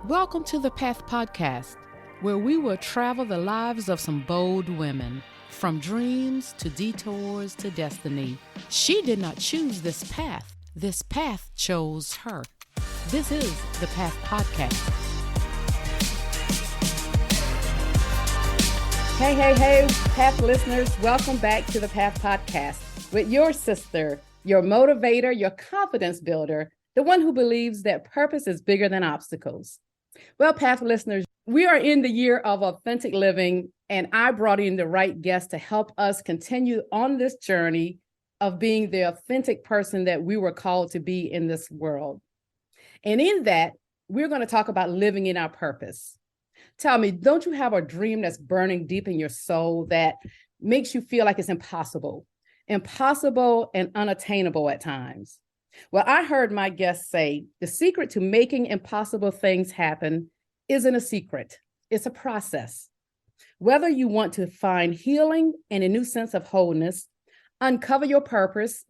Welcome to the Path Podcast, where we will travel the lives of some bold women, from dreams to detours to destiny. She did not choose this path chose her. This is the Path Podcast. Hey, Path listeners, welcome back to the Path Podcast with your sister, your motivator, your confidence builder, the one who believes that purpose is bigger than obstacles. Well, Path listeners, we are in the year of authentic living, and I brought in the right guest to help us continue on this journey of being the authentic person that we were called to be in this world. And in that, we're going to talk about living in our purpose. Tell me, don't you have a dream that's burning deep in your soul that makes you feel like it's impossible and unattainable at times? Well, I heard my guest say, the secret to making impossible things happen isn't a secret. It's a process. Whether you want to find healing and a new sense of wholeness, uncover your purpose,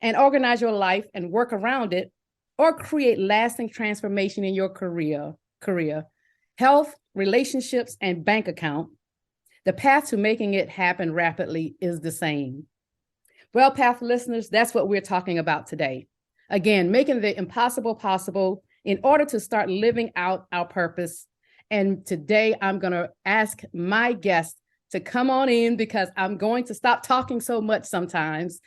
and organize your life and work around it, or create lasting transformation in your career, health, relationships, and bank account, the path to making it happen rapidly is the same. Well, Path listeners, that's what we're talking about today. Again, making the impossible possible in order to start living out our purpose. And today I'm going to ask my guest to come on in because I'm going to stop talking so much sometimes.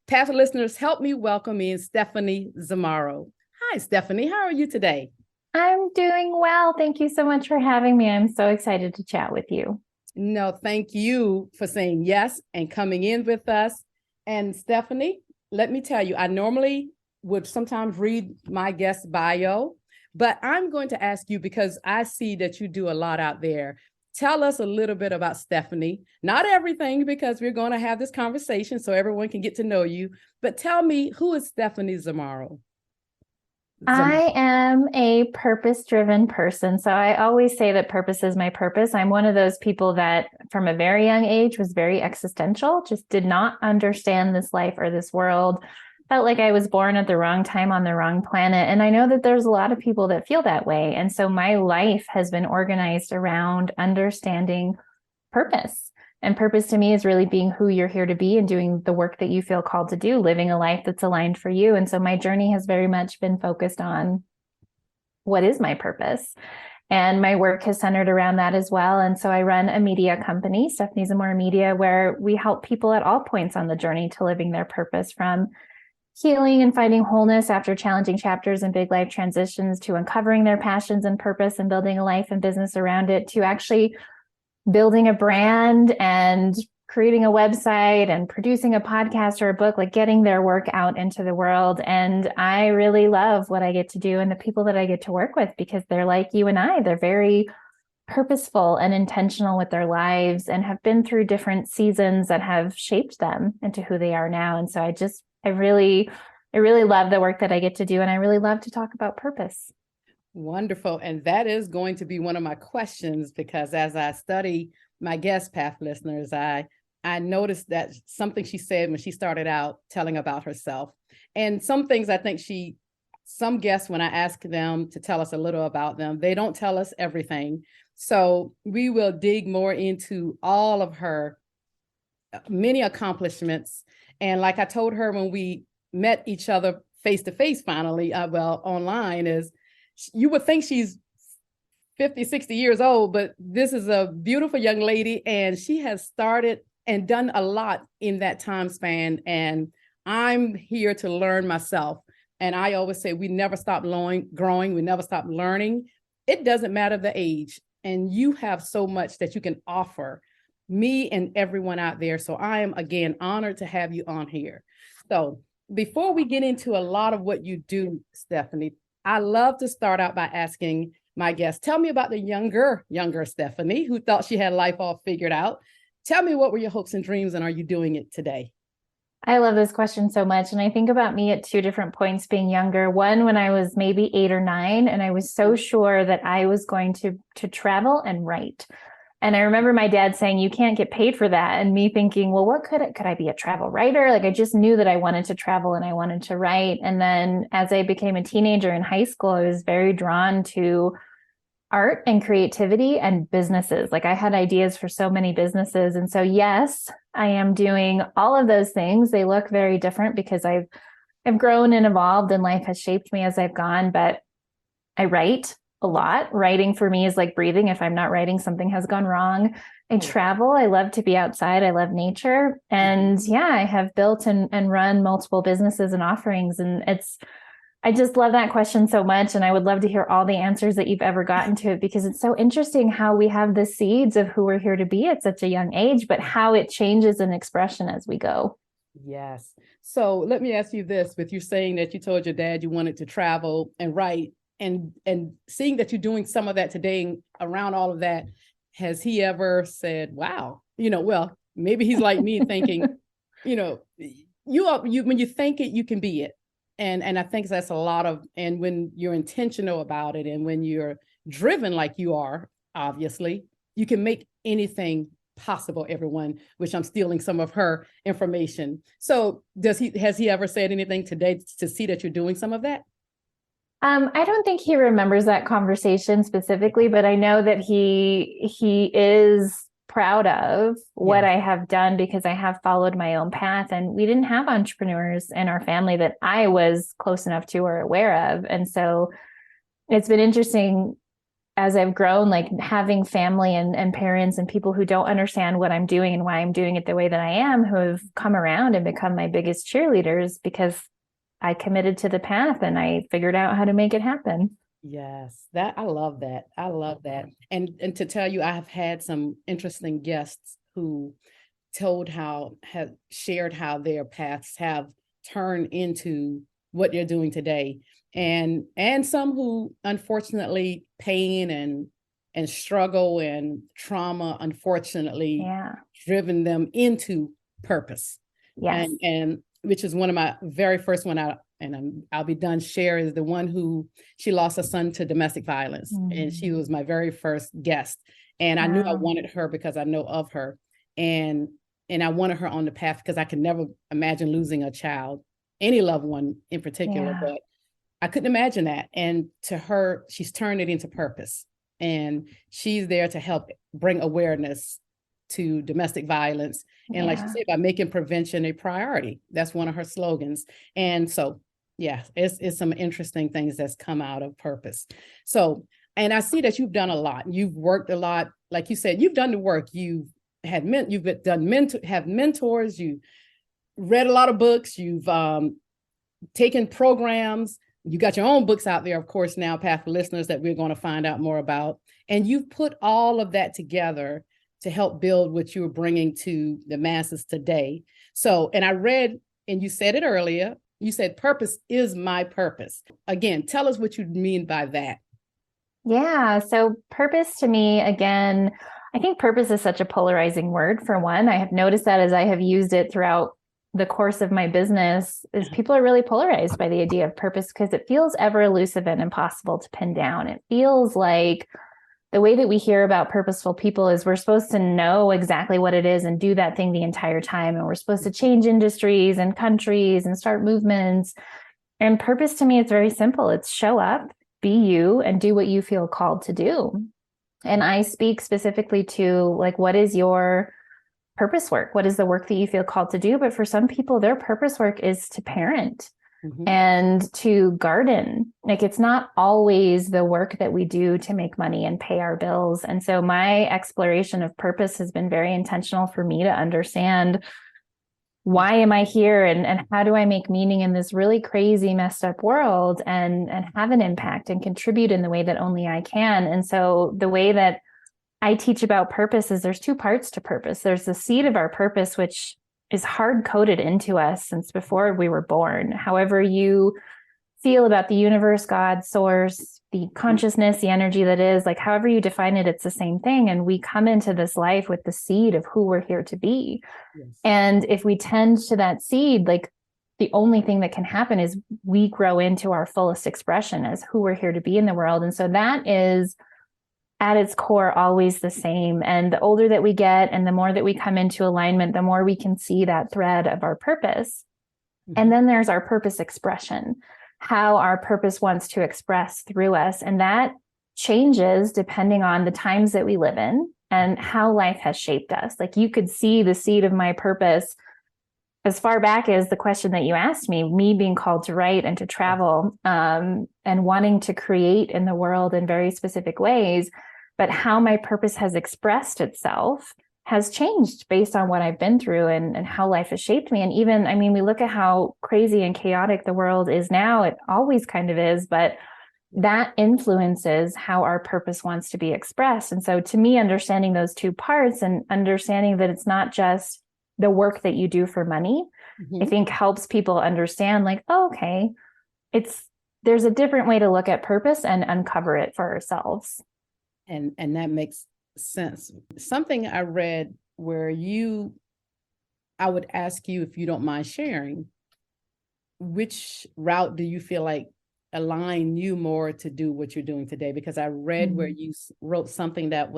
Path listeners, help me welcome in Stephenie Zamora. Hi, Stephenie. How are you today? I'm doing well. Thank you so much for having me. I'm so excited to chat with you. No, thank you for saying yes and coming in with us. And Stephenie, let me tell you, I normally would sometimes read my guest bio, but I'm going to ask you because I see that you do a lot out there. Tell us a little bit about Stephenie. Not everything, because we're going to have this conversation so everyone can get to know you. But tell me, who is Stephenie Zamora? I am a purpose-driven person. So I always say that purpose is my purpose. I'm one of those people that from a very young age was very existential, just did not understand this life or this world. Felt like I was born at the wrong time on the wrong planet. And I know that there's a lot of people that feel that way. And so my life has been organized around understanding purpose. And purpose to me is really being who you're here to be and doing the work that you feel called to do, living a life that's aligned for you. And so my journey has very much been focused on what is my purpose. And my work has centered around that as well. And so I run a media company, Stephenie Zamora Media, where we help people at all points on the journey to living their purpose, from healing and finding wholeness after challenging chapters and big life transitions, to uncovering their passions and purpose and building a life and business around it, to actually building a brand and creating a website and producing a podcast or a book, like getting their work out into the world. And I really love what I get to do and the people that I get to work with, because they're like you and I. They're very purposeful and intentional with their lives and have been through different seasons that have shaped them into who they are now. And so I really love the work that I get to do. And I really love to talk about purpose. Wonderful. And that is going to be one of my questions, because as I study my guest Path listeners, I noticed that something she said when she started out telling about herself, and some things I think some guests, when I ask them to tell us a little about them, they don't tell us everything. So we will dig more into all of her many accomplishments. And like I told her when we met each other face to face finally, online, is you would think she's 50, 60 years old, but this is a beautiful young lady, and she has started and done a lot in that time span. And I'm here to learn myself. And I always say, we never stop growing. We never stop learning. It doesn't matter the age. And you have so much that you can offer me and everyone out there. So I am, again, honored to have you on here. So before we get into a lot of what you do, Stephenie, I love to start out by asking my guests, tell me about the younger Stephenie who thought she had life all figured out. Tell me, what were your hopes and dreams, and are you doing it today? I love this question so much. And I think about me at two different points being younger. One, when I was maybe 8 or 9, and I was so sure that I was going to travel and write. And I remember my dad saying, you can't get paid for that. And me thinking, well, what could I be a travel writer? Like, I just knew that I wanted to travel and I wanted to write. And then as I became a teenager in high school, I was very drawn to art and creativity and businesses. Like I had ideas for so many businesses. And so, yes, I am doing all of those things. They look very different because I've grown and evolved and life has shaped me as I've gone, but I write a lot. Writing for me is like breathing. If I'm not writing, something has gone wrong. I travel. I love to be outside. I love nature. And yeah, I have built and run multiple businesses and offerings. And I just love that question so much. And I would love to hear all the answers that you've ever gotten to it, because it's so interesting how we have the seeds of who we're here to be at such a young age, but how it changes in expression as we go. Yes. So let me ask you this, with you saying that you told your dad you wanted to travel and write, and seeing that you're doing some of that today around all of that, has he ever said, wow, well, maybe he's like me thinking, you when you think it, you can be it. And I think that's a lot of, and when you're intentional about it and when you're driven like you are, obviously, you can make anything possible, everyone, which I'm stealing some of her information. So has he ever said anything today to see that you're doing some of that? I don't think he remembers that conversation specifically, but I know that he is proud of what I have done, because I have followed my own path, and we didn't have entrepreneurs in our family that I was close enough to or aware of. And so it's been interesting as I've grown, like having family and parents and people who don't understand what I'm doing and why I'm doing it the way that I am, who have come around and become my biggest cheerleaders because I committed to the path and I figured out how to make it happen. Yes, I love that. I love that. And to tell you, I have had some interesting guests who have shared how their paths have turned into what they're doing today. And some who, unfortunately, pain and struggle and trauma, unfortunately, driven them into purpose. Yes. And which is one of my very first one out, and I'll be done. Share is the one who, she lost a son to domestic violence, and she was my very first guest. And I knew I wanted her because I know of her, and I wanted her on the path because I could never imagine losing a child, any loved one in particular, but I couldn't imagine that. And to her, she's turned it into purpose, and she's there to help bring awareness to domestic violence. And like she said, by making prevention a priority. That's one of her slogans. And so, it's some interesting things that's come out of purpose. So, and I see that you've done a lot. You've worked a lot. Like you said, you've done the work. You've have mentors. You read a lot of books. You've taken programs. You got your own books out there, of course, now, Path for Listeners, that we're going to find out more about. And you've put all of that together to help build what you were bringing to the masses today. So, and I read, and you said it earlier, you said, purpose is my purpose. Again, tell us what you mean by that. Yeah. So purpose to me, again, I think purpose is such a polarizing word, for one. I have noticed that as I have used it throughout the course of my business, is people are really polarized by the idea of purpose because it feels ever elusive and impossible to pin down. It feels like the way that we hear about purposeful people is we're supposed to know exactly what it is and do that thing the entire time. And we're supposed to change industries and countries and start movements. And purpose to me is very simple. It's show up, be you, and do what you feel called to do. And I speak specifically to, like, what is your purpose work? What is the work that you feel called to do? But for some people, their purpose work is to parent. And to garden. Like, it's not always the work that we do to make money and pay our bills. And so my exploration of purpose has been very intentional for me to understand, why am I here, and how do I make meaning in this really crazy, messed up world and have an impact and contribute in the way that only I can. And so the way that I teach about purpose is there's two parts to purpose. There's the seed of our purpose, which is hard coded into us since before we were born. However you feel about the universe, God, source, the consciousness, the energy that is, like, however you define it, it's the same thing. And we come into this life with the seed of who we're here to be. And if we tend to that seed, like, the only thing that can happen is we grow into our fullest expression as who we're here to be in the world. And so that is at its core always the same. And the older that we get and the more that we come into alignment, the more we can see that thread of our purpose. And then there's our purpose expression, how our purpose wants to express through us. And that changes depending on the times that we live in and how life has shaped us. Like you could see the seed of my purpose as far back as the question that you asked me being called to write and to travel, and wanting to create in the world in very specific ways. But how my purpose has expressed itself has changed based on what I've been through and how life has shaped me. And even, I mean, we look at how crazy and chaotic the world is now. It always kind of is, but that influences how our purpose wants to be expressed. And so to me, understanding those two parts and understanding that it's not just the work that you do for money, I think helps people understand like, oh, okay, there's a different way to look at purpose and uncover it for ourselves. And that makes sense. Something I read where I would ask you, if you don't mind sharing, which route do you feel like align you more to do what you're doing today? Because I read where you wrote something that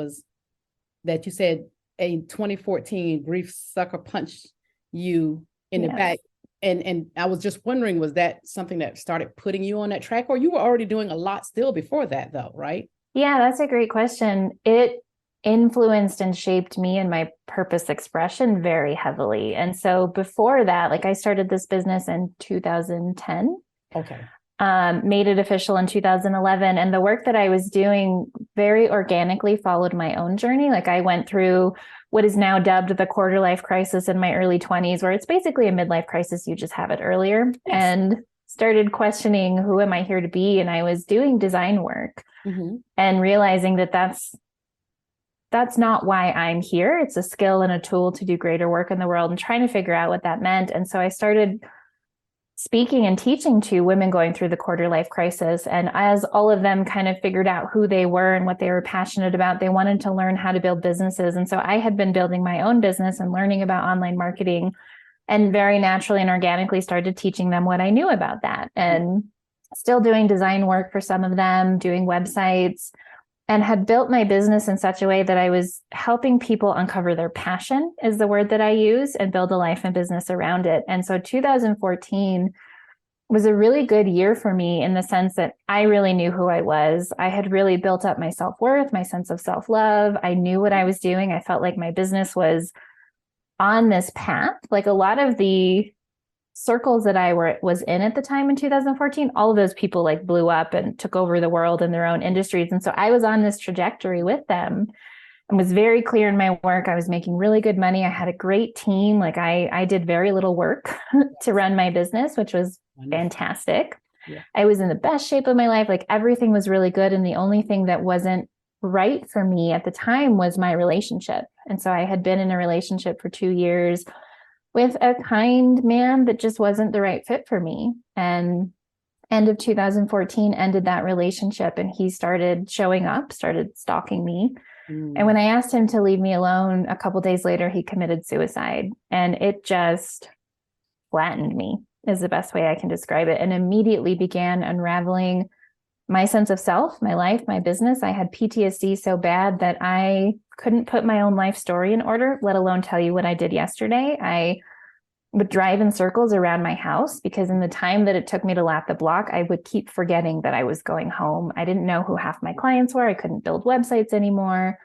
you said a 2014 grief sucker punched you in the back. And I was just wondering, was that something that started putting you on that track, or you were already doing a lot still before that though, right? Yeah, that's a great question. It influenced and shaped me and my purpose expression very heavily. And so before that, like I started this business in 2010. Okay. Made it official in 2011. And the work that I was doing very organically followed my own journey. Like I went through what is now dubbed the quarter life crisis in my early 20s, where it's basically a midlife crisis. You just have it earlier. Yes. And started questioning, who am I here to be? And I was doing design work and realizing that that's not why I'm here. It's a skill and a tool to do greater work in the world, and trying to figure out what that meant. And so I started speaking and teaching to women going through the quarter life crisis. And as all of them kind of figured out who they were and what they were passionate about, they wanted to learn how to build businesses. And so I had been building my own business and learning about online marketing, and very naturally and organically started teaching them what I knew about that, and still doing design work for some of them, doing websites, and had built my business in such a way that I was helping people uncover their passion, is the word that I use, and build a life and business around it. And so 2014 was a really good year for me in the sense that I really knew who I was. I had really built up my self-worth, my sense of self-love. I knew what I was doing. I felt like my business was on this path. Like a lot of the circles that I was in at the time in 2014, all of those people like blew up and took over the world in their own industries. And so I was on this trajectory with them and was very clear in my work. I was making really good money. I had a great team. Like I did very little work to run my business, which was fantastic. Yeah. I was in the best shape of my life. Like everything was really good. And the only thing that wasn't right for me at the time was my relationship. And so I had been in a relationship for 2 years with a kind man that just wasn't the right fit for me. And end of 2014 ended that relationship, and he started showing up, started stalking me. And when I asked him to leave me alone, a couple of days later, he committed suicide, and it just flattened me is the best way I can describe it, and immediately began unraveling my sense of self, my life, my business. I had PTSD so bad that I couldn't put my own life story in order, let alone tell you what I did yesterday. I would drive in circles around my house because in the time that it took me to lap the block, I would keep forgetting that I was going home. I didn't know who half my clients were. I couldn't build websites anymore.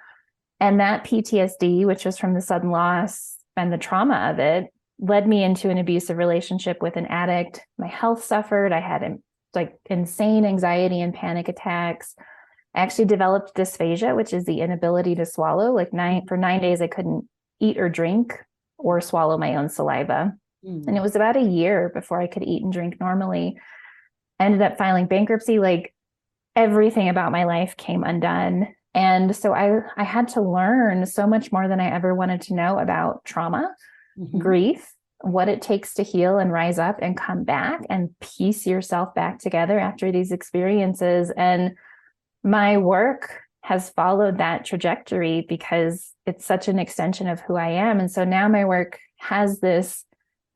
And that PTSD, which was from the sudden loss and the trauma of it, led me into an abusive relationship with an addict. My health suffered. I had insane anxiety and panic attacks. I actually developed dysphagia, which is the inability to swallow. For 9 days, I couldn't eat or drink or swallow my own saliva. And it was about a year before I could eat and drink normally. I ended up filing bankruptcy. Like everything about my life came undone. And so I had to learn so much more than I ever wanted to know about trauma, grief, what it takes to heal and rise up and come back and piece yourself back together after these experiences. And my work has followed that trajectory because it's such an extension of who I am. And so now my work has this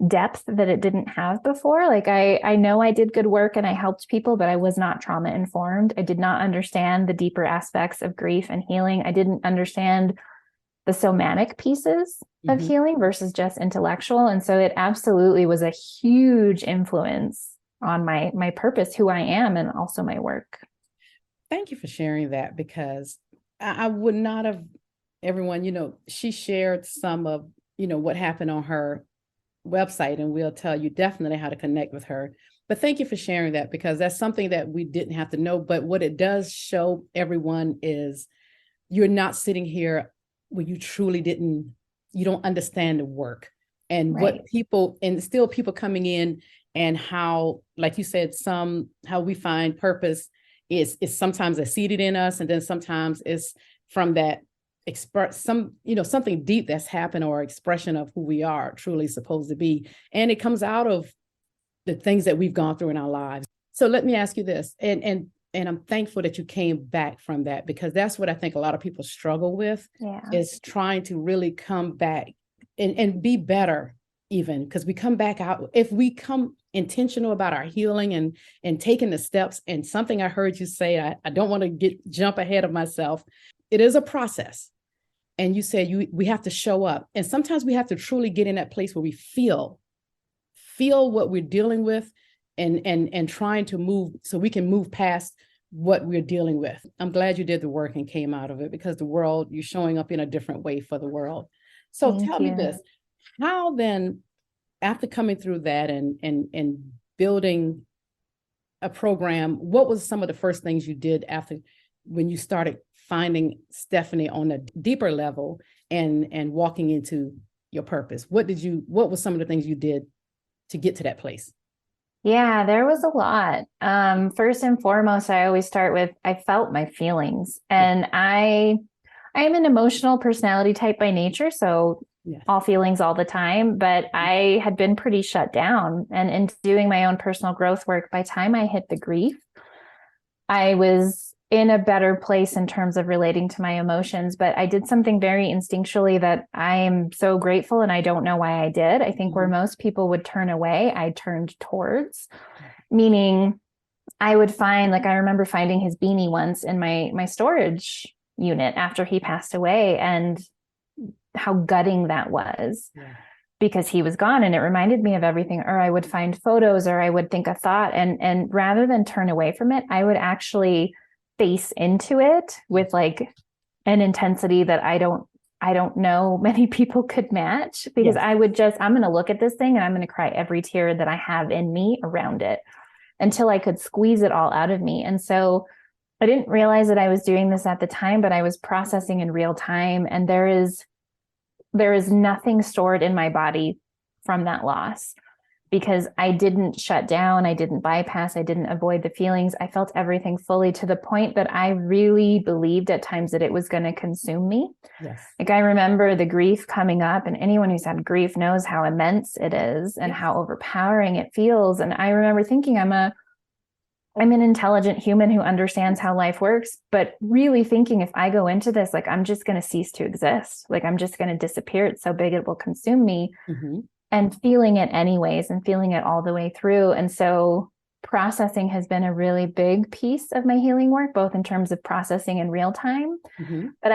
depth that it didn't have before. Like I know I did good work and I helped people, but I was not trauma informed. I did not understand the deeper aspects of grief and healing. I didn't understand the somatic pieces of healing versus just intellectual. And so it absolutely was a huge influence on my purpose, who I am, and also my work. Thank you for sharing that, because I would not have, everyone, she shared some of, what happened on her website, and we'll tell you definitely how to connect with her. But thank you for sharing that, because that's something that we didn't have to know. But what it does show everyone is you're not sitting here where you don't understand the work and Right. what people, and still people coming in, and how, like you said, how we find purpose is sometimes seated in us, and then sometimes it's from that something deep that's happened, or expression of who we are truly supposed to be. And it comes out of the things that we've gone through in our lives. So let me ask you this, and I'm thankful that you came back from that, because that's what I think a lot of people struggle with, is trying to really come back and be better, even because we come back out, if we come intentional about our healing and taking the steps. And something I heard you say, I don't want to jump ahead of myself. It is a process. And you said we have to show up. And sometimes we have to truly get in that place where we feel what we're dealing with, and trying to move so we can move past what we're dealing with. I'm glad you did the work and came out of it, because you're showing up in a different way for the world. So tell me this, how then, after coming through that and building a program, what was some of the first things you did after, when you started finding Stephenie on a deeper level and walking into your purpose? What were some of the things you did to get to that place? Yeah, there was a lot. First and foremost, I always start with, I felt my feelings, and I am an emotional personality type by nature. So all feelings all the time, but I had been pretty shut down, and in doing my own personal growth work, by the time I hit the grief, I was in a better place in terms of relating to my emotions. But I did something very instinctually that I am so grateful, and I don't know why I did. I think where most people would turn away, I turned towards, meaning I would find, like, I remember finding his beanie once in my storage unit after he passed away, and how gutting that was. Because he was gone, and it reminded me of everything. Or I would find photos, or I would think a thought, and rather than turn away from it, I would actually face into it with like an intensity that I don't know many people could match, because I'm going to look at this thing and I'm going to cry every tear that I have in me around it until I could squeeze it all out of me. And so I didn't realize that I was doing this at the time, but I was processing in real time. And there is nothing stored in my body from that loss, because I didn't shut down. I didn't bypass. I didn't avoid the feelings. I felt everything fully, to the point that I really believed at times that it was going to consume me. Like, I remember the grief coming up, and anyone who's had grief knows how immense it is and how overpowering it feels. And I remember thinking, I'm an intelligent human who understands how life works, but really thinking, if I go into this, like, I'm just going to cease to exist. Like, I'm just going to disappear. It's so big, it will consume me. And feeling it anyways, and feeling it all the way through. And so processing has been a really big piece of my healing work, both in terms of processing in real time. But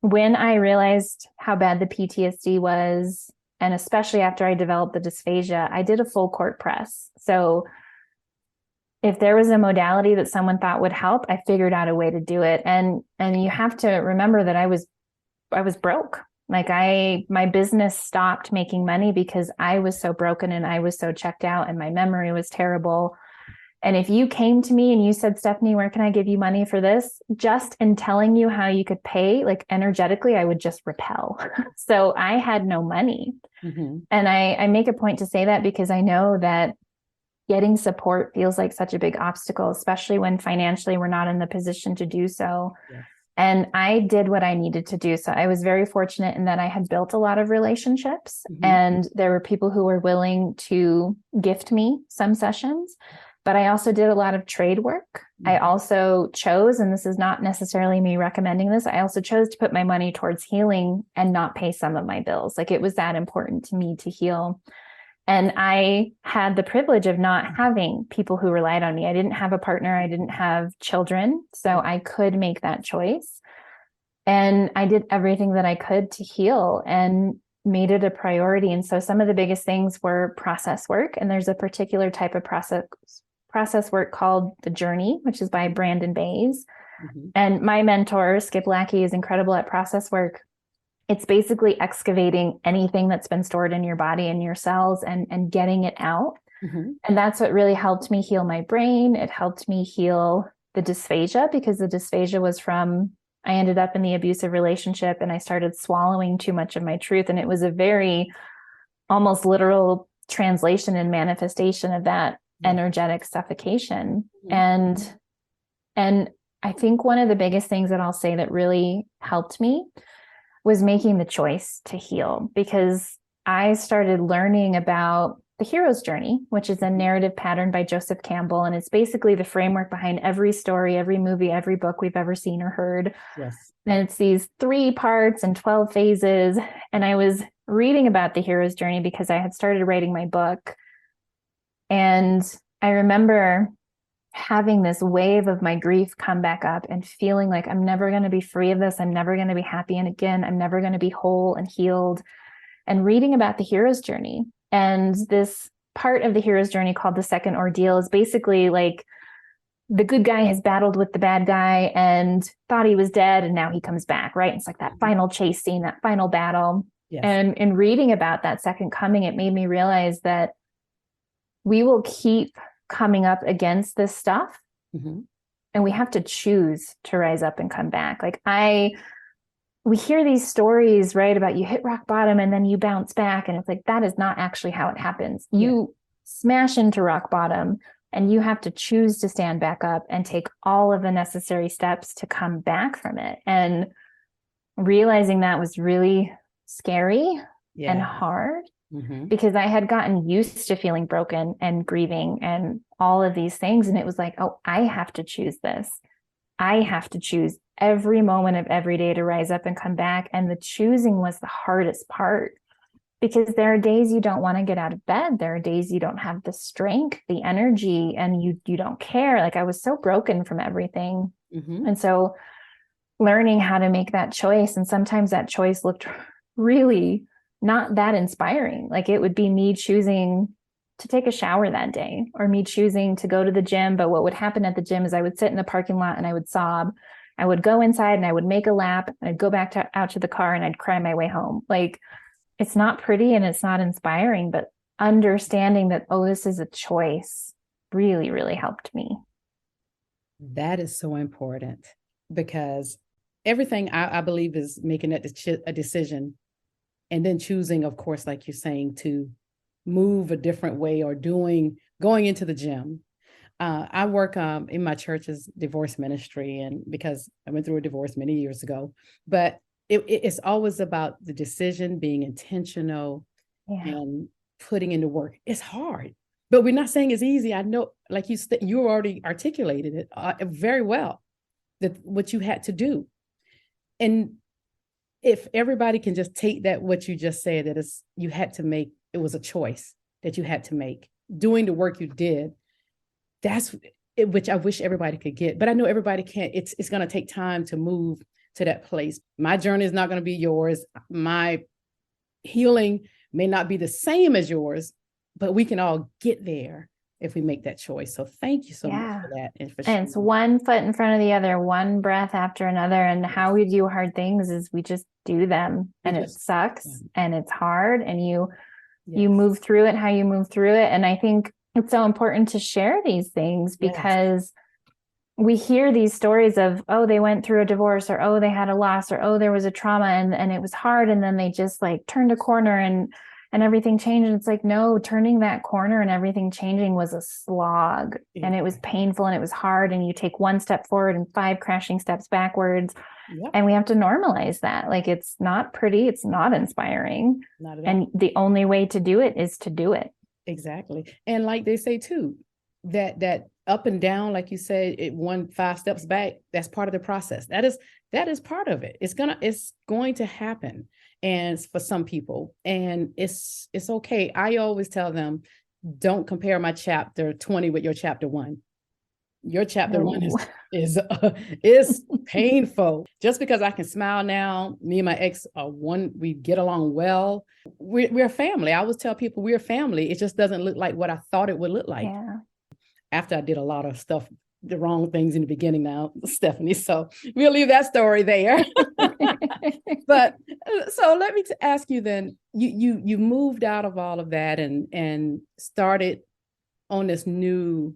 when I realized how bad the PTSD was, and especially after I developed the dysphagia, I did a full court press. So if there was a modality that someone thought would help, I figured out a way to do it. And you have to remember that I was broke. Like, my business stopped making money because I was so broken, and I was so checked out, and my memory was terrible. And if you came to me and you said, Stephenie, where can I give you money for this? Just in telling you how you could pay, like, energetically, I would just repel. So I had no money. And I make a point to say that, because I know that getting support feels like such a big obstacle, especially when financially we're not in the position to do so. And I did what I needed to do. So I was very fortunate in that I had built a lot of relationships, and there were people who were willing to gift me some sessions, but I also did a lot of trade work. I also chose, and this is not necessarily me recommending this, I also chose to put my money towards healing and not pay some of my bills. Like, it was that important to me to heal. And I had the privilege of not having people who relied on me. I didn't have a partner. I didn't have children. So I could make that choice. And I did everything that I could to heal and made it a priority. And so some of the biggest things were process work. And there's a particular type of process process work called The Journey, which is by Brandon Bays. Mm-hmm. And my mentor, Skip Lackey, is incredible at process work. It's basically excavating anything that's been stored in your body and your cells and getting it out. Mm-hmm. And that's what really helped me heal my brain. It helped me heal the dysphagia, because the dysphagia was from, I ended up in the abusive relationship and I started swallowing too much of my truth. And it was a very almost literal translation and manifestation of that energetic suffocation. Mm-hmm. And I think one of the biggest things that I'll say that really helped me was making the choice to heal, because I started learning about the hero's journey, which is a narrative pattern by Joseph Campbell. And it's basically the framework behind every story, every movie, every book we've ever seen or heard. Yes. And it's these 3 parts and 12 phases. And I was reading about the hero's journey because I had started writing my book. And I remember having this wave of my grief come back up and feeling like I'm never going to be free of this. I'm never going to be happy. And again, I'm never going to be whole and healed. And reading about the hero's journey. And this part of the hero's journey called the second ordeal is basically like the good guy has battled with the bad guy and thought he was dead. And now he comes back, right? It's like that final chase scene, that final battle. Yes. And in reading about that second coming, it made me realize that we will keep coming up against this stuff. Mm-hmm. And we have to choose to rise up and come back. Like we hear these stories, right, about you hit rock bottom and then you bounce back. And it's like, that is not actually how it happens. You smash into rock bottom and you have to choose to stand back up and take all of the necessary steps to come back from it. And realizing that was really scary and hard. Mm-hmm. Because I had gotten used to feeling broken and grieving and all of these things. And it was like, oh, I have to choose this. I have to choose every moment of every day to rise up and come back. And the choosing was the hardest part, because there are days you don't want to get out of bed. There are days you don't have the strength, the energy, and you don't care. Like I was so broken from everything. Mm-hmm. And so learning how to make that choice. And sometimes that choice looked really not that inspiring. Like it would be me choosing to take a shower that day, or me choosing to go to the gym. But what would happen at the gym is I would sit in the parking lot and I would sob. I would go inside and I would make a lap and I'd go back out to the car and I'd cry my way home. Like it's not pretty and it's not inspiring, but understanding that, oh, this is a choice really, really helped me. That is so important, because everything I believe is making a decision and then choosing, of course, like you're saying, to move a different way, or going into the gym. I work in my church's divorce ministry, and because I went through a divorce many years ago, but it's always about the decision, being intentional and putting into work. It's hard, but we're not saying it's easy. I know, like you already articulated it very well, that what you had to do. And if everybody can just take that, what you just said, that it was a choice that you had to make, doing the work you did. That's it, which I wish everybody could get, but I know everybody can't. It's going to take time to move to that place. My journey is not going to be yours. My healing may not be the same as yours, but we can all get there if we make that choice. So thank you so much for that. And it's one foot in front of the other, one breath after another. And how we do hard things is we just do them, and it sucks and it's hard, and you move through it, how you move through it. And I think it's so important to share these things, because we hear these stories of, oh, they went through a divorce, or, oh, they had a loss, or, oh, there was a trauma and it was hard. And then they just like turned a corner and everything changed. And it's like, no, turning that corner and everything changing was a slog, and it was painful and it was hard. And you take one step forward and 5 crashing steps backwards. And we have to normalize that. Like, it's not pretty. It's not inspiring. Not at all. And the only way to do it is to do it. Exactly. And like they say too, that up and down, like you said, 5 steps back, that's part of the process. That is part of it. It's going to happen. And for some people, and it's okay. I always tell them, don't compare my chapter 20 with your chapter 1. Your chapter 1 is painful. Just because I can smile now, me and my ex we get along well. We're family. I always tell people we're family. It just doesn't look like what I thought it would look like. after I did a lot of stuff, the wrong things in the beginning now, Stephenie. So we'll leave that story there. But so let me ask you then, you moved out of all of that and started on this new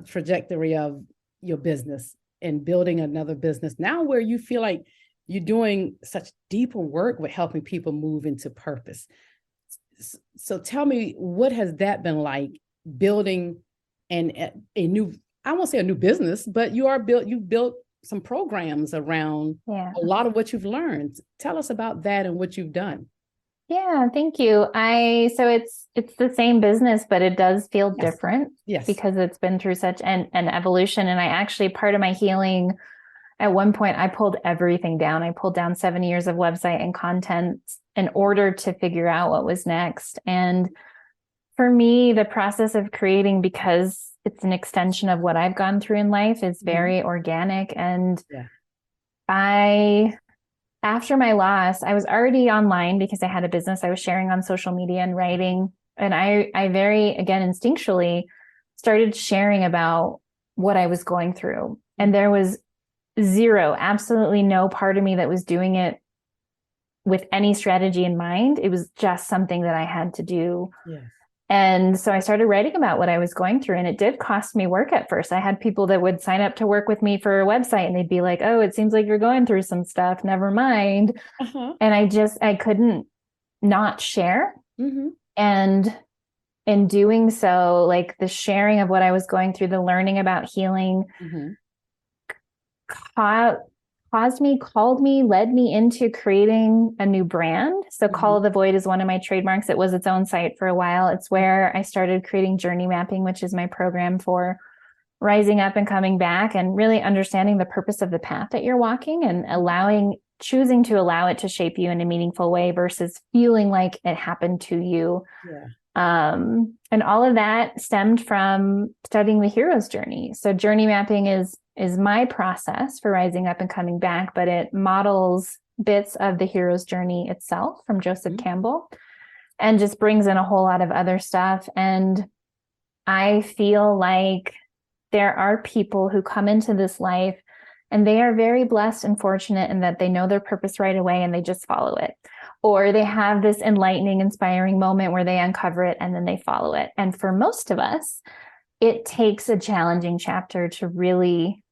trajectory of your business and building another business now where you feel like you're doing such deeper work with helping people move into purpose. So tell me, what has that been like, building a new, I won't say a new business, but you built some programs around a lot of what you've learned. Tell us about that and what you've done. Yeah, thank you. So it's the same business, but it does feel different because it's been through such an evolution. And I actually, part of my healing, at one point, I pulled everything down. I pulled down 7 years of website and content in order to figure out what was next. And for me, the process of creating, because it's an extension of what I've gone through in life, is very organic. And after my loss, I was already online because I had a business. I was sharing on social media and writing. And I very, again, instinctually started sharing about what I was going through. And there was absolutely no part of me that was doing it with any strategy in mind. It was just something that I had to do. Yes. And so I started writing about what I was going through, and it did cost me work at first. I had people that would sign up to work with me for a website, and they'd be like, "Oh, it seems like you're going through some stuff. Never mind." And I couldn't not share. And in doing so, like, the sharing of what I was going through, the learning about healing, led me into creating a new brand. So Call of the Void is one of my trademarks. It was its own site for a while. It's where I started creating journey mapping, which is my program for rising up and coming back and really understanding the purpose of the path that you're walking and choosing to allow it to shape you in a meaningful way versus feeling like it happened to you. And all of that stemmed from studying the hero's journey. So journey mapping is my process for rising up and coming back, but it models bits of the hero's journey itself from Joseph Campbell and just brings in a whole lot of other stuff. And I feel like there are people who come into this life and they are very blessed and fortunate in that they know their purpose right away and they just follow it. Or they have this enlightening, inspiring moment where they uncover it and then they follow it. And for most of us, it takes a challenging chapter to really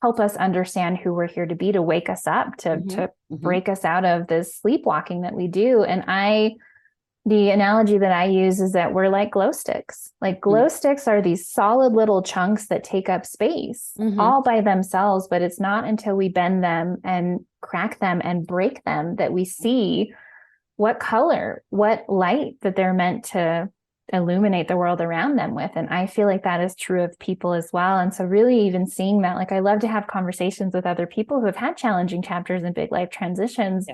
help us understand who we're here to be, to wake us up, to break us out of this sleepwalking that we do. And the analogy that I use is that we're like glow sticks. Like glow sticks are these solid little chunks that take up space all by themselves, but it's not until we bend them and crack them and break them that we see what color, what light that they're meant to illuminate the world around them with. And I feel like that is true of people as well. And so really even seeing that, like, I love to have conversations with other people who have had challenging chapters and big life transitions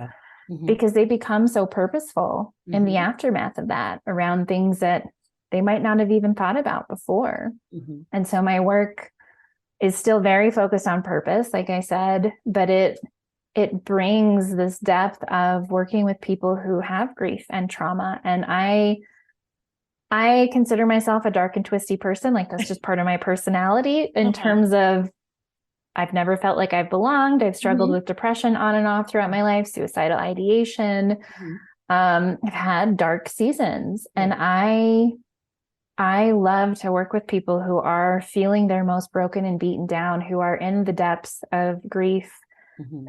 because they become so purposeful in the aftermath of that around things that they might not have even thought about before. And so my work is still very focused on purpose, like I said, but it brings this depth of working with people who have grief and trauma. And I consider myself a dark and twisty person. Like, that's just part of my personality in terms of I've never felt like I've belonged. I've struggled with depression on and off throughout my life, suicidal ideation. I've had dark seasons, and I love to work with people who are feeling their most broken and beaten down, who are in the depths of grief,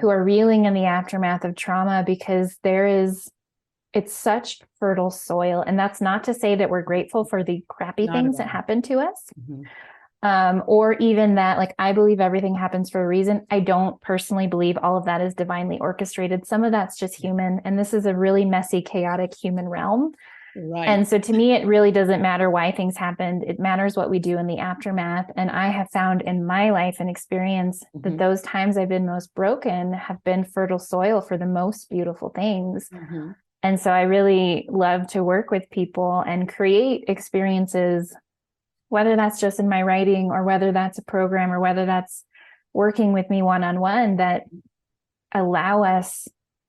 who are reeling in the aftermath of trauma, because it's such fertile soil. And that's not to say that we're grateful for the crappy things that happen to us. Or even that, like, I believe everything happens for a reason. I don't personally believe all of that is divinely orchestrated. Some of that's just human. And this is a really messy, chaotic human realm. And so to me, it really doesn't matter why things happened. It matters what we do in the aftermath. And I have found in my life and experience that those times I've been most broken have been fertile soil for the most beautiful things. And so I really love to work with people and create experiences, whether that's just in my writing or whether that's a program or whether that's working with me one-on-one, that allow us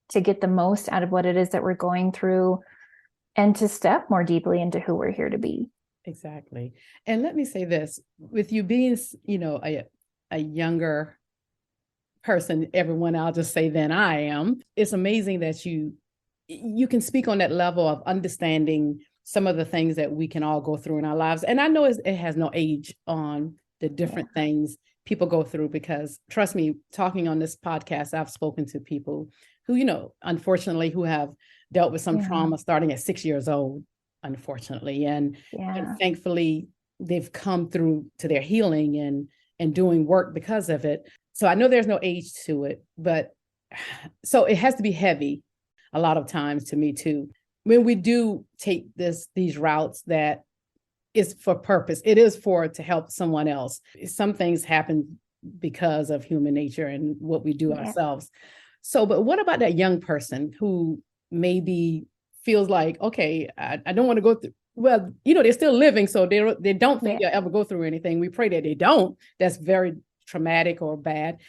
to get the most out of what it is that we're going through and to step more deeply into who we're here to be. Exactly. And let me say this, with you being, a younger person, everyone, I'll just say than I am, it's amazing that you can speak on that level of understanding some of the things that we can all go through in our lives. And I know it has no age on the different things people go through, because trust me, talking on this podcast, I've spoken to people who, unfortunately, who have dealt with some trauma starting at 6 years old, unfortunately. And thankfully, they've come through to their healing and doing work because of it. So I know there's no age to it, but so it has to be heavy a lot of times to me too. When we do take these routes that is for purpose, it is to help someone else. Some things happen because of human nature and what we do ourselves. So, but what about that young person who maybe feels like, okay, I don't want to go through, well, they're still living, so they don't think they'll ever go through anything. We pray that they don't. That's very traumatic or bad.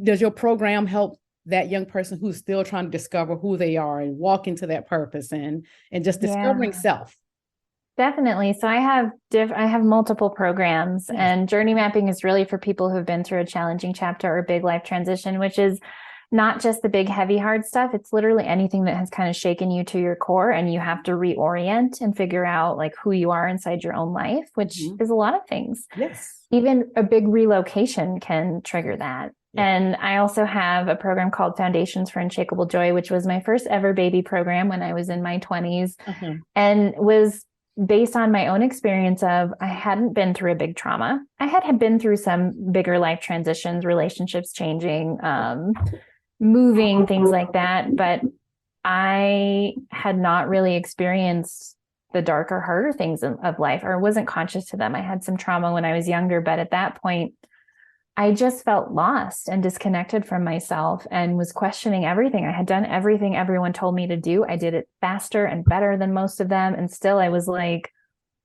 Does your program help that young person who's still trying to discover who they are and walk into that purpose and just discovering self? Definitely. So I have multiple programs, and journey mapping is really for people who've been through a challenging chapter or big life transition, which is not just the big, heavy, hard stuff. It's literally anything that has kind of shaken you to your core, and you have to reorient and figure out like who you are inside your own life, which is a lot of things. Yes. Even a big relocation can trigger that. Yeah. And I also have a program called Foundations for Unshakable Joy, which was my first ever baby program when I was in my 20s, and was based on my own experience of I hadn't been through a big trauma. I had been through some bigger life transitions, relationships changing, moving, things like that. But I had not really experienced the darker, harder things of life, or wasn't conscious to them. I had some trauma when I was younger, but at that point, I just felt lost and disconnected from myself and was questioning everything. I had done everything everyone told me to do. I did it faster and better than most of them. And still I was like,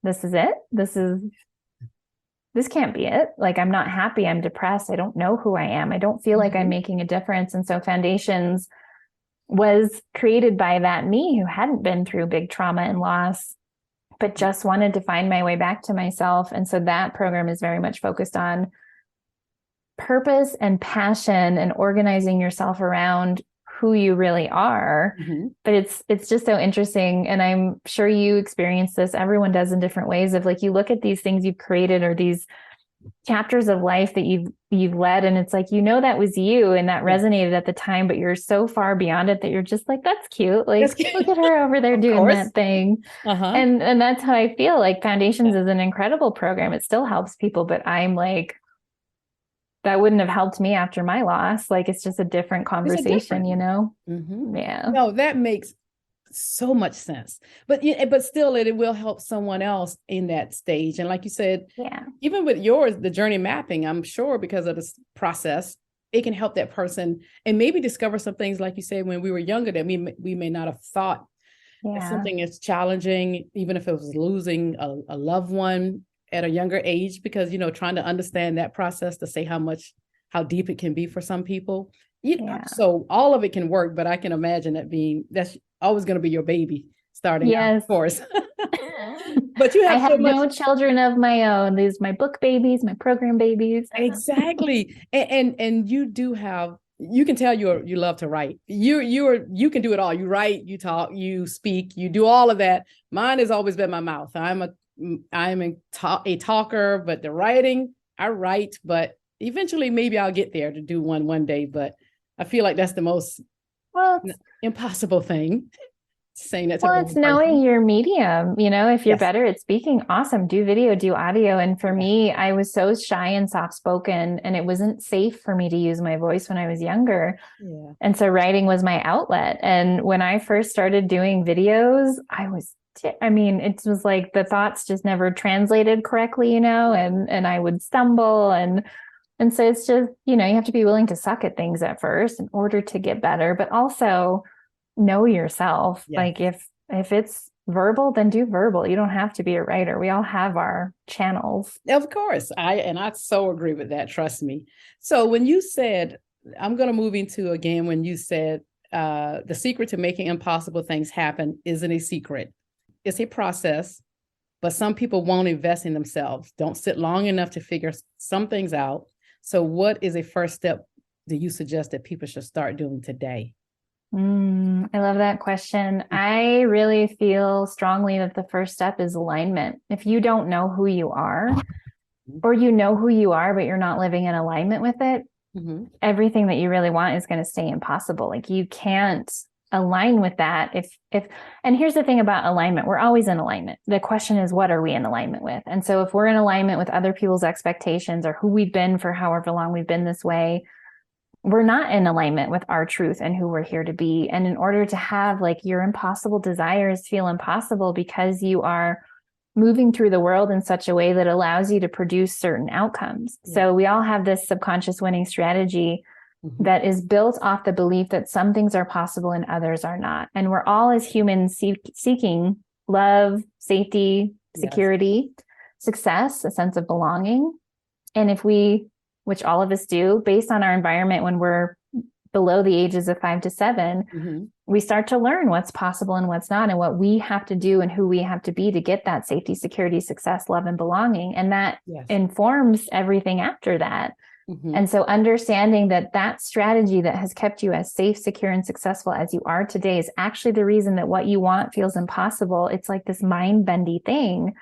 this is it. This can't be it. Like, I'm not happy. I'm depressed. I don't know who I am. I don't feel like I'm making a difference. And so Foundations was created by that me who hadn't been through big trauma and loss, but just wanted to find my way back to myself. And so that program is very much focused on purpose and passion and organizing yourself around who you really are. But it's just so interesting. And I'm sure you experience this. Everyone does in different ways of like, you look at these things you've created or these chapters of life that you've led. And it's like, that was you and that resonated at the time, but you're so far beyond it that you're just like, that's cute. Like, that's cute. Look at her over there doing that thing. And that's how I feel like Foundations is an incredible program. It still helps people, but I'm like, that wouldn't have helped me after my loss. Like, it's just a different conversation, Yeah. No, that makes so much sense. But still, it will help someone else in that stage. And like you said, even with yours, the journey mapping, I'm sure because of this process, it can help that person and maybe discover some things, like you said, when we were younger that we may not have thought. Something is challenging, even if it was losing a loved one at a younger age, because, trying to understand that process to say how deep it can be for some people. So all of it can work, but I can imagine that's always going to be your baby starting out, of course. But you have I have no children of my own. These are my book babies, my program babies. Exactly. And you do have, you can tell you love to write. You can do it all. You write, you talk, you speak, you do all of that. Mine has always been my mouth. I'm a talker, but the writing, I write, but eventually maybe I'll get there to do one day. But I feel like that's the most impossible thing. Saying that to it's knowing your medium. If you're better at speaking, awesome. Do video, do audio. And for me, I was so shy and soft spoken, and it wasn't safe for me to use my voice when I was younger. And so writing was my outlet. And when I first started doing videos, it was like the thoughts just never translated correctly, and I would stumble. And so it's just, you have to be willing to suck at things at first in order to get better, but also know yourself. Like if it's verbal, then do verbal. You don't have to be a writer. We all have our channels. Of course. I so agree with that. Trust me. So when you said, I'm going to move into again, when you said the secret to making impossible things happen isn't a secret. It's a process, but some people won't invest in themselves, don't sit long enough to figure some things out. So what is a first step that you suggest that people should start doing today? I love that question. I really feel strongly that the first step is alignment. If you don't know who you are, or you know who you are, but you're not living in alignment with it, everything that you really want is going to stay impossible. Like you can't align with that. And here's the thing about alignment, we're always in alignment. The question is, what are we in alignment with? And so if we're in alignment with other people's expectations or who we've been for however long we've been this way, we're not in alignment with our truth and who we're here to be. And in order to have like your impossible desires feel impossible because you are moving through the world in such a way that allows you to produce certain outcomes. Yeah. So we all have this subconscious winning strategy that is built off the belief that some things are possible and others are not. And we're all as humans seeking love, safety, security, success, a sense of belonging. And if we, which all of us do, based on our environment when we're below the ages of 5 to 7, we start to learn what's possible and what's not, and what we have to do and who we have to be to get that safety, security, success, love, and belonging. And that informs everything after that. And so understanding that that strategy that has kept you as safe, secure, and successful as you are today is actually the reason that what you want feels impossible. It's like this mind-bendy thing.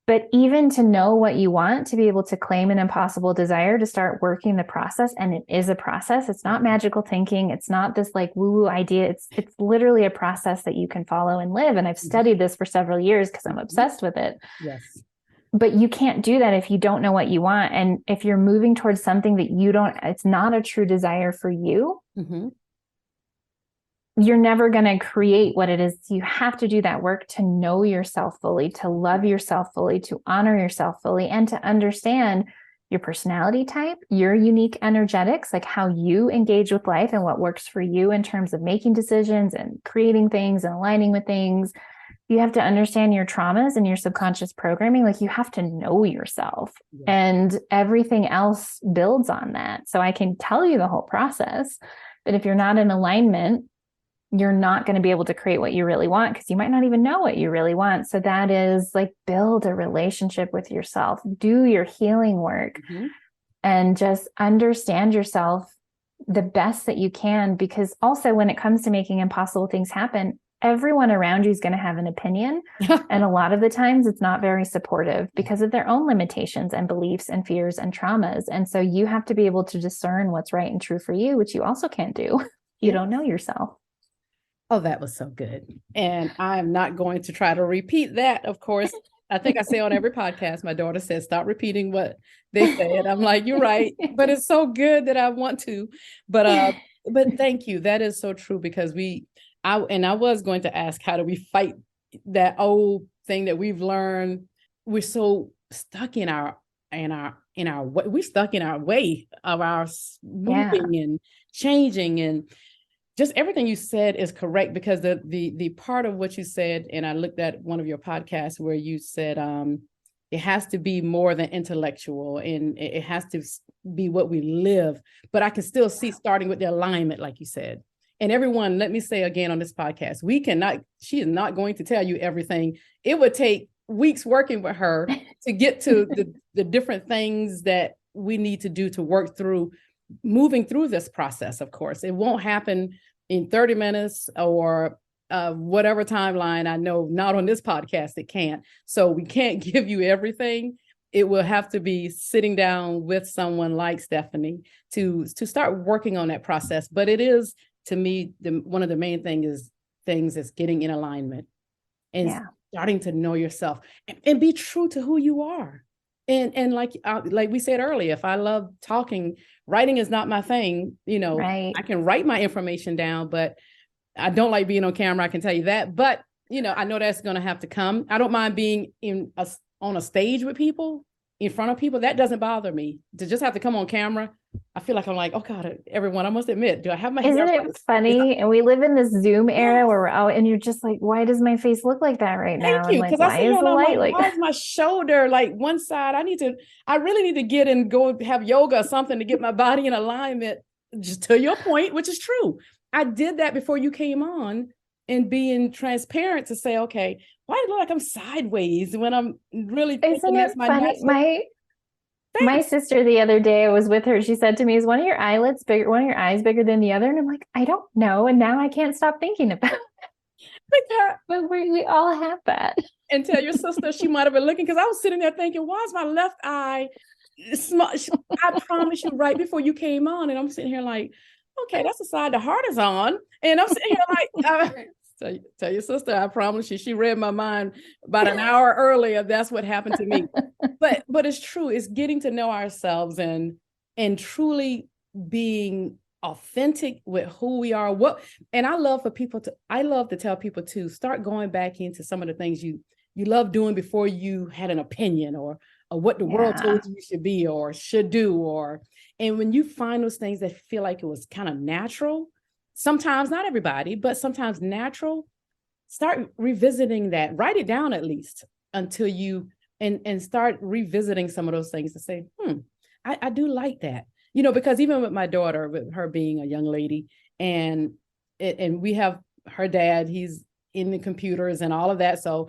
But even to know what you want, to be able to claim an impossible desire, to start working the process, and it is a process. It's not magical thinking. It's not this like woo-woo idea. It's literally a process that you can follow and live. And I've studied this for several years because I'm obsessed with it. But you can't do that if you don't know what you want. And if you're moving towards something that it's not a true desire for you, you're never going to create what it is. You have to do that work to know yourself fully, to love yourself fully, to honor yourself fully, and to understand your personality type, your unique energetics, like how you engage with life and what works for you in terms of making decisions and creating things and aligning with things. You have to understand your traumas and your subconscious programming. Like you have to know yourself, and everything else builds on that. So I can tell you the whole process, but if you're not in alignment, you're not going to be able to create what you really want, because you might not even know what you really want. So that is like, build a relationship with yourself, do your healing work, and just understand yourself the best that you can. Because also when it comes to making impossible things happen, everyone around you is going to have an opinion. And a lot of the times it's not very supportive because of their own limitations and beliefs and fears and traumas. And so you have to be able to discern what's right and true for you, which you also can't do. You don't know yourself. Oh, that was so good. And I'm not going to try to repeat that. Of course, I think I say on every podcast, my daughter says, stop repeating what they said. I'm like, you're right. But it's so good that I want to. But thank you. That is so true, because I was going to ask, how do we fight that old thing that we've learned? We're so stuck in our we're stuck in our way of our moving and changing, and just everything you said is correct, because the part of what you said, and I looked at one of your podcasts where you said it has to be more than intellectual, and it has to be what we live. But I can still see, starting with the alignment, like you said. And everyone, let me say again on this podcast, she is not going to tell you everything. It would take weeks working with her to get to the different things that we need to do to work through moving through this process. Of course, it won't happen in 30 minutes or whatever timeline. I know not on this podcast, it can't. So we can't give you everything. It will have to be sitting down with someone like Stephenie to start working on that process. But it is, to me, one of the main things is getting in alignment and starting to know yourself and be true to who you are. And like we said earlier, if I love talking, writing is not my thing. I can write my information down, but I don't like being on camera. I can tell you that. But I know that's going to have to come. I don't mind being on a stage with people, in front of people. That doesn't bother me. To just have to come on camera, I feel like I'm like, oh God, everyone, I must admit, do I have my hair? Isn't it funny? And we live in this Zoom era where we're out, and you're just like, why does my face look like that right now? Thank you. Because why is the light like why is my shoulder like one side? I really need to get and go have yoga or something to get my body in alignment. Just to your point, which is true. I did that before you came on, and being transparent to say, okay, why do it look like I'm sideways when I'm really thinking Isn't it that's my funny? natural My face? sister the other day, I was with her. She said to me, "Is one of your eyelids bigger, one of your eyes bigger than the other?" And I'm like, I don't know. And now I can't stop thinking about it. But we all have that. And tell your sister she might have been looking, because I was sitting there thinking, why is my left eye small? I promise you, right before you came on, and I'm sitting here like, okay, that's the side the heart is on. And I'm sitting here like, tell your sister, I promise you, she read my mind about an hour earlier. That's what happened to me. But it's true. It's getting to know ourselves and truly being authentic with who we are. And I love to tell people to start going back into some of the things you love doing before you had an opinion, or what the world told you should be or should do, and when you find those things that feel like it was kind of natural, sometimes, not everybody, but sometimes natural, start revisiting that. Write it down at least until you and start revisiting some of those things to say, I do like that. Because even with my daughter, with her being a young lady, and we have her dad, he's in the computers and all of that. So,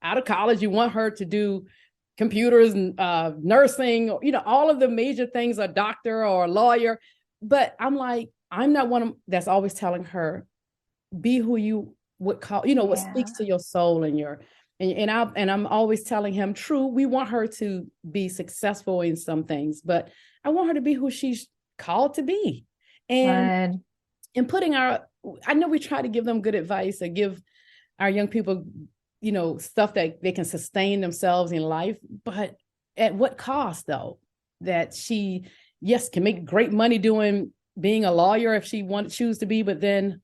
out of college, you want her to do computers and nursing, all of the major things, a doctor or a lawyer. But I'm like, I'm not one that's always telling her, be who you would call, what speaks to your soul and I'm always telling him, true, we want her to be successful in some things, but I want her to be who she's called to be. And putting I know we try to give them good advice and give our young people, stuff that they can sustain themselves in life, but at what cost, though? That she, yes, can make great money being a lawyer if she choose to be, but then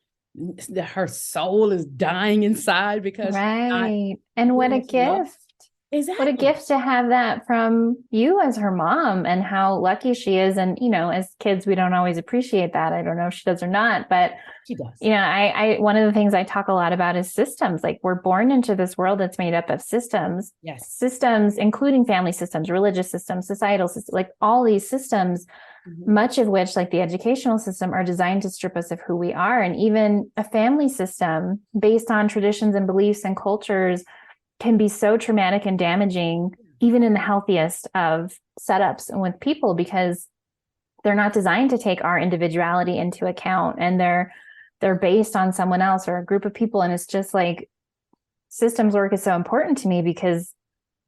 her soul is dying inside because and what a gift. Exactly. What a gift to have that from you as her mom, and how lucky she is. And, as kids, we don't always appreciate that. I don't know if she does or not, but she does. I one of the things I talk a lot about is systems. Like, we're born into this world that's made up of systems. Yes. Systems, including family systems, religious systems, societal systems, like all these systems, much of which, like the educational system, are designed to strip us of who we are. And even a family system based on traditions and beliefs and cultures can be so traumatic and damaging, even in the healthiest of setups and with people, because they're not designed to take our individuality into account, and they're based on someone else or a group of people. And it's just like, systems work is so important to me, because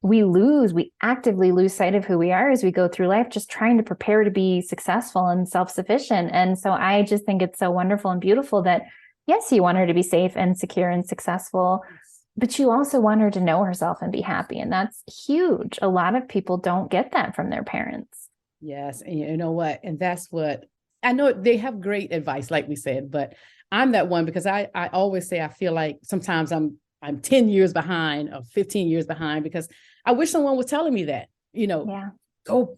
we actively lose sight of who we are as we go through life, just trying to prepare to be successful and self-sufficient. And so I just think it's so wonderful and beautiful that, yes, you want her to be safe and secure and successful, but you also want her to know herself and be happy. And that's huge. A lot of people don't get that from their parents. Yes. And you know what? And that's what I know. They have great advice, like we said, but I'm that one, because I always say, I feel like sometimes I'm 10 years behind or 15 years behind, because I wish someone was telling me that, go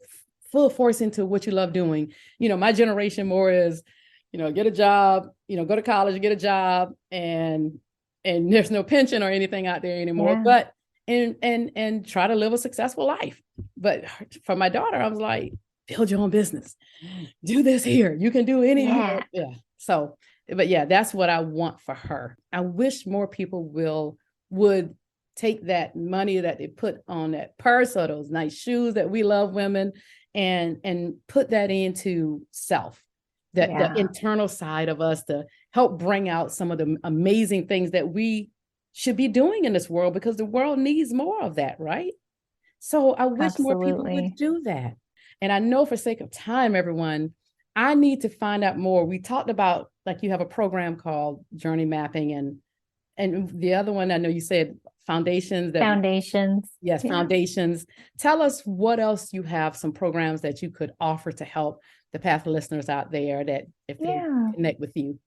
full force into what you love doing. My generation more is, get a job, go to college, get a job, and there's no pension or anything out there anymore, but and try to live a successful life. But for my daughter, I was like, build your own business, do this here. You can do any. So, but that's what I want for her. I wish more people would take that money that they put on that purse or those nice shoes that we love, women, and put that into self, the internal side of us, to help bring out some of the amazing things that we should be doing in this world, because the world needs more of that, right? So I wish more people would do that. And I know, for sake of time, everyone, I need to find out more. We talked about, like, you have a program called Journey Mapping, and the other one, I know you said foundations. Yes, foundations. Tell us what else you have, some programs that you could offer to help the Path listeners out there, that if they connect with you.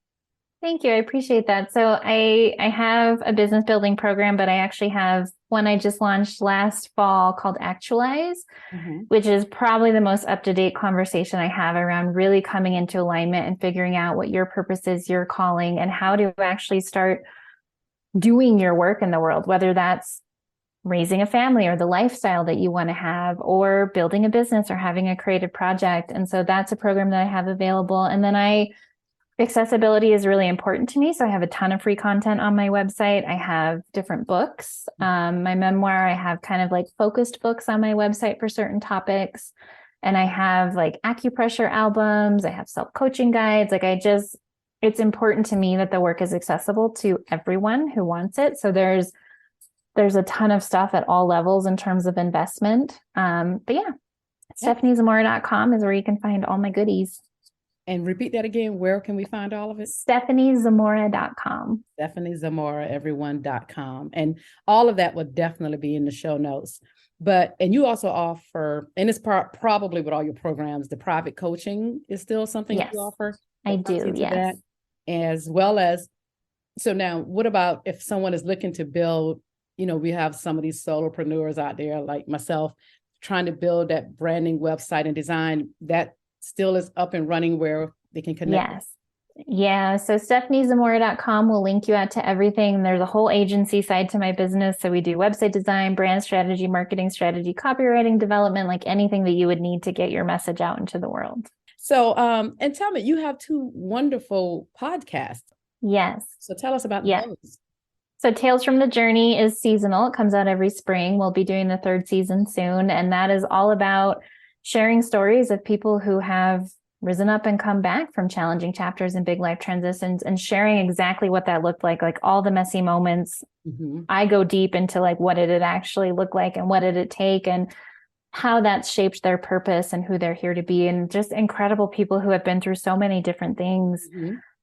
Thank you. I appreciate that. So I have a business building program, but I actually have one I just launched last fall called Actualize, which is probably the most up-to-date conversation I have around really coming into alignment and figuring out what your purpose is, your calling, and how to actually start doing your work in the world, whether that's raising a family or the lifestyle that you want to have, or building a business or having a creative project. And so that's a program that I have available. And then I accessibility is really important to me. So I have a ton of free content on my website. I have different books. My memoir, I have kind of like focused books on my website for certain topics. And I have like acupressure albums. I have self-coaching guides. It's important to me that the work is accessible to everyone who wants it. So there's a ton of stuff at all levels in terms of investment. But yeah, StephenieZamora.com is where you can find all my goodies. And repeat that again. Where can we find all of it? StephenieZamora.com. StephenieZamora.everyone.com. And all of that will definitely be in the show notes. And you also offer, and it's probably with all your programs, the private coaching is still something you offer? I do, yes. That, as well as, so now what about if someone is looking to build, we have some of these solopreneurs out there like myself trying to build that branding website and design that still is up and running where they can connect? Yes. Yeah. So StephenieZamora.com will link you out to everything. There's a whole agency side to my business. So we do website design, brand strategy, marketing strategy, copywriting development, like anything that you would need to get your message out into the world. So, and tell me, you have 2 wonderful podcasts. Yes. So tell us about those. So Tales from the Journey is seasonal. It comes out every spring. We'll be doing the 3rd season soon. And that is all about sharing stories of people who have risen up and come back from challenging chapters and big life transitions, and sharing exactly what that looked like all the messy moments. I go deep into like, what did it actually look like and what did it take and how that's shaped their purpose and who they're here to be, and just incredible people who have been through so many different things.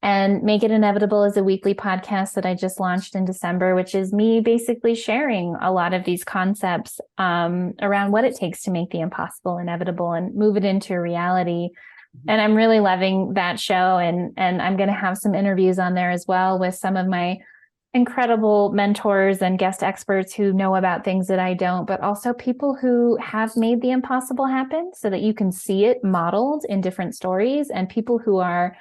And Make It Inevitable is a weekly podcast that I just launched in December, which is me basically sharing a lot of these concepts around what it takes to make the impossible inevitable and move it into reality. And I'm really loving that show. And I'm going to have some interviews on there as well with some of my incredible mentors and guest experts who know about things that I don't, but also people who have made the impossible happen so that you can see it modeled in different stories, and people who are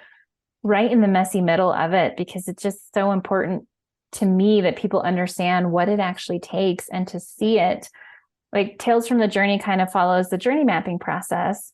right in the messy middle of it, because it's just so important to me that people understand what it actually takes and to see it. Like Tales from the Journey kind of follows the journey mapping process.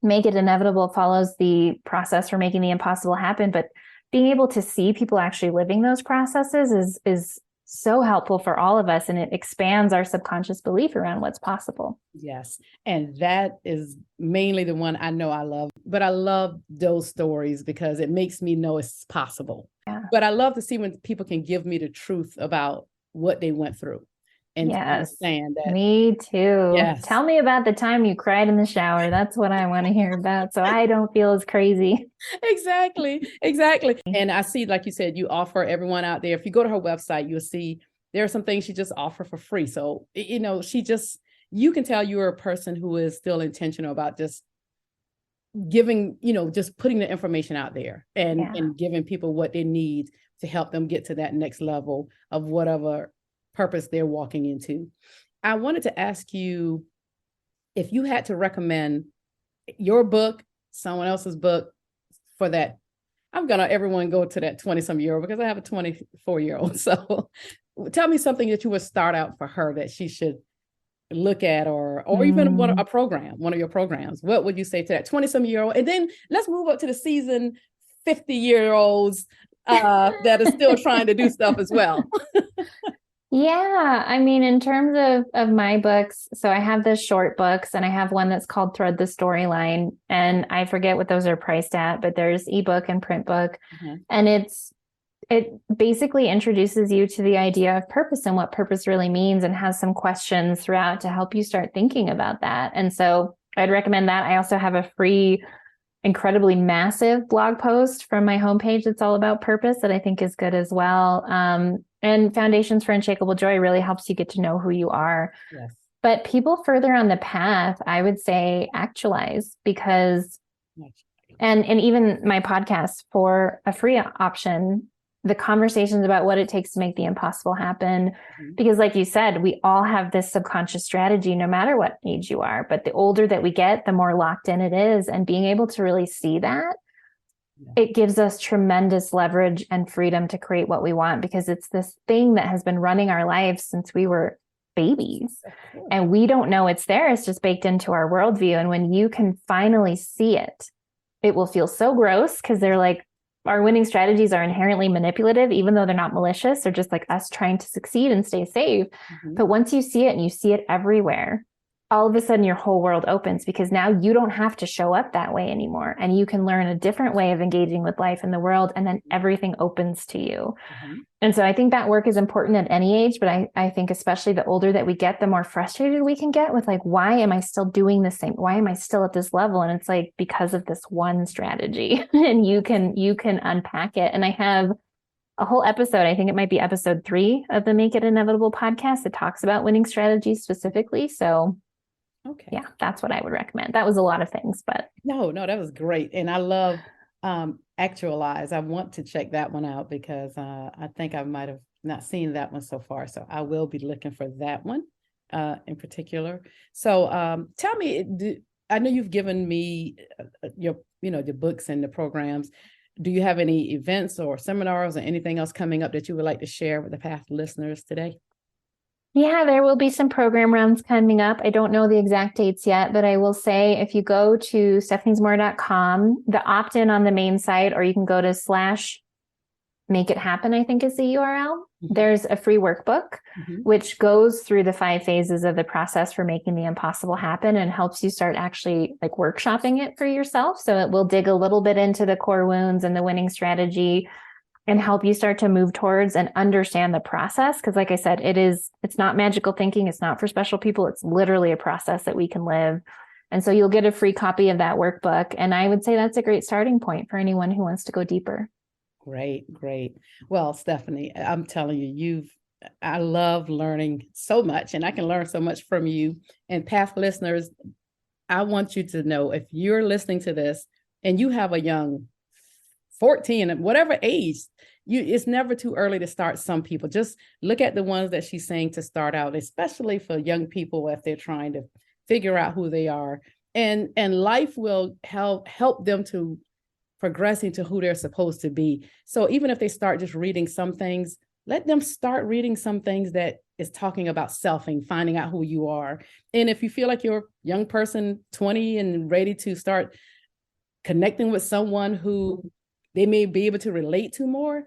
Make It Inevitable follows the process for making the impossible happen. But being able to see people actually living those processes is so helpful for all of us, and it expands our subconscious belief around what's possible. Yes. And that is mainly the one I know I love, but I love those stories because it makes me know it's possible. Yeah. But I love to see when people can give me the truth about what they went through and to understand that. Me too. Yes. Tell me about the time you cried in the shower. That's what I want to hear about, so I don't feel as crazy. Exactly. And I see, like you said, you offer everyone out there. If you go to her website, you'll see there are some things she just offer for free. So, you can tell you're a person who is still intentional about just giving, just putting the information out there and giving people what they need to help them get to that next level of whatever purpose they're walking into. I wanted to ask you if you had to recommend your book, someone else's book for that. I'm going to everyone go to that 20-some-year-old because I have a 24-year-old. So tell me something that you would start out for her that she should look at, or even one of your programs. What would you say to that 20-some-year-old? And then let's move up to the seasoned 50-year-olds that are still trying to do stuff as well. Yeah, I mean, in terms of my books, so I have the short books and I have one that's called Thread the Storyline, and I forget what those are priced at, but there's ebook and print book. And it basically introduces you to the idea of purpose and what purpose really means, and has some questions throughout to help you start thinking about that. And so I'd recommend that. I also have a free, incredibly massive blog post from my homepage that's all about purpose that I think is good as well. And Foundations for Unshakable Joy really helps you get to know who you are. Yes. But people further on the path, I would say actualize, because, and even my podcast for a free option, the conversations about what it takes to make the impossible happen. Because like you said, we all have this subconscious strategy, no matter what age you are, but the older that we get, the more locked in it is. And being able to really see that, it gives us tremendous leverage and freedom to create what we want, because it's this thing that has been running our lives since we were babies, and we don't know it's there. It's just baked into our worldview. And when you can finally see it, it will feel so gross, because they're like, our winning strategies are inherently manipulative, even though they're not malicious. They're just like us trying to succeed and stay safe. But once you see it and you see it everywhere, all of a sudden your whole world opens, because now you don't have to show up that way anymore. And you can learn a different way of engaging with life in the world. And then everything opens to you. And so I think that work is important at any age, but I think especially the older that we get, the more frustrated we can get with like, why am I still doing the same? Why am I still at this level? And it's like, because of this one strategy. And you can unpack it. And I have a whole episode, I think it might be episode 3 of the Make It Inevitable podcast that talks about winning strategies specifically. So yeah, that's what I would recommend. That was a lot of things, but no, that was great. And I love Actualize. I want to check that one out because I think I might have not seen that one so far. So I will be looking for that one in particular. So tell me, I know you've given me your books and the programs. Do you have any events or seminars or anything else coming up that you would like to share with the Path listeners today? Yeah, there will be some program runs coming up. I don't know the exact dates yet, but I will say if you go to stepheniezamora.com, the opt-in on the main site, or you can go to /make it happen, I think is the URL. There's a free workbook, which goes through the 5 phases of the process for making the impossible happen and helps you start actually like workshopping it for yourself. So it will dig a little bit into the core wounds and the winning strategy and help you start to move towards and understand the process. Because like I said, it's not magical thinking. It's not for special people. It's literally a process that we can live. And so you'll get a free copy of that workbook. And I would say that's a great starting point for anyone who wants to go deeper. Great. Well, Stephenie, I'm telling you, I love learning so much, and I can learn so much from you. And Path listeners, I want you to know, if you're listening to this and you have a young 14, whatever age, it's never too early to start. Some people just look at the ones that she's saying to start out, especially for young people if they're trying to figure out who they are, and life will help them to progress into who they're supposed to be. So even if they start just reading some things, let them start reading some things that is talking about selfing, finding out who you are. And if you feel like you're a young person, 20, and ready to start connecting with someone who they may be able to relate to more,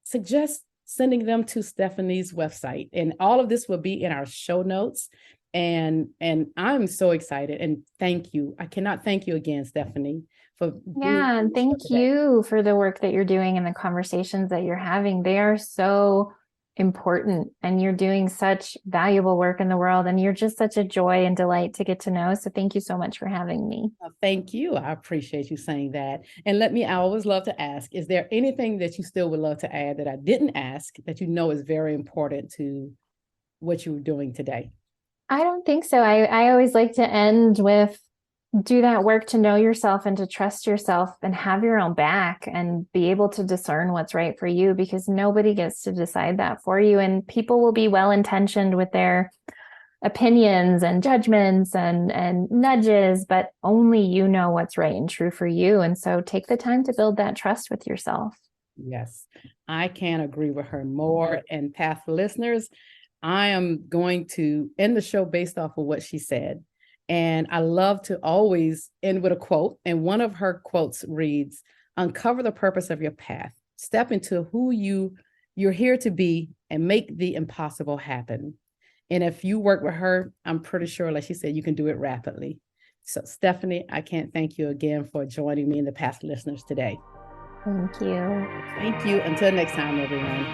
suggest sending them to Stephenie's website. And all of this will be in our show notes. And I'm so excited. And thank you. I cannot thank you again, Stephenie, for and thank you for the work that you're doing and the conversations that you're having. They are so important, and you're doing such valuable work in the world, and you're just such a joy and delight to get to know. So thank you so much for having me. Thank you. I appreciate you saying that. And I always love to ask, is there anything that you still would love to add that I didn't ask that you know is very important to what you're doing today? I don't think so. I always like to end with, do that work to know yourself and to trust yourself and have your own back and be able to discern what's right for you, because nobody gets to decide that for you. And people will be well-intentioned with their opinions and judgments and nudges, but only you know what's right and true for you. And so take the time to build that trust with yourself. Yes, I can't agree with her more. And Path listeners, I am going to end the show based off of what she said. And I love to always end with a quote. And one of her quotes reads, "Uncover the purpose of your path. Step into who you're here to be and make the impossible happen." And if you work with her, I'm pretty sure, like she said, you can do it rapidly. So Stephenie, I can't thank you again for joining me and the Path listeners today. Thank you. Thank you. Until next time, everyone.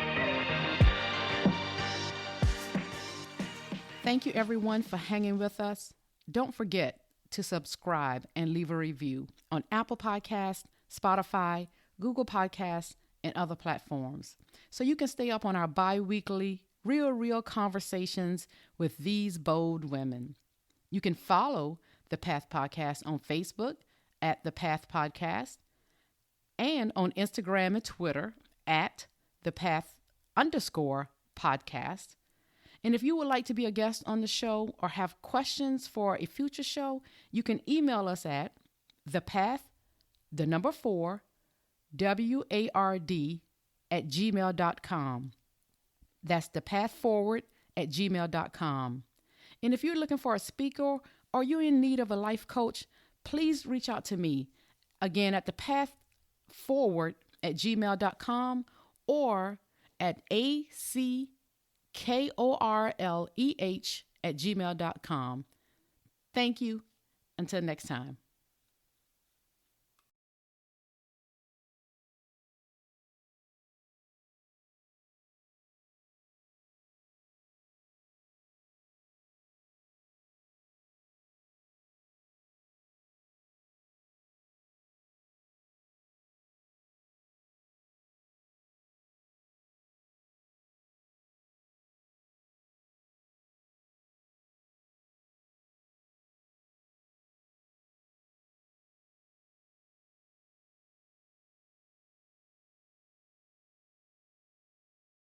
Thank you, everyone, for hanging with us. Don't forget to subscribe and leave a review on Apple Podcasts, Spotify, Google Podcasts, and other platforms, so you can stay up on our bi-weekly real conversations with these bold women. You can follow the Path Podcast on Facebook at the Path Podcast, and on Instagram and Twitter at the Path_podcast. And if you would like to be a guest on the show or have questions for a future show, you can email us at thepath4ward@gmail.com. That's thepathforward@gmail.com. And if you're looking for a speaker or you're in need of a life coach, please reach out to me again at thepathforward ackorleh@gmail.com or at ackorleh@gmail.com. Thank you. Until next time.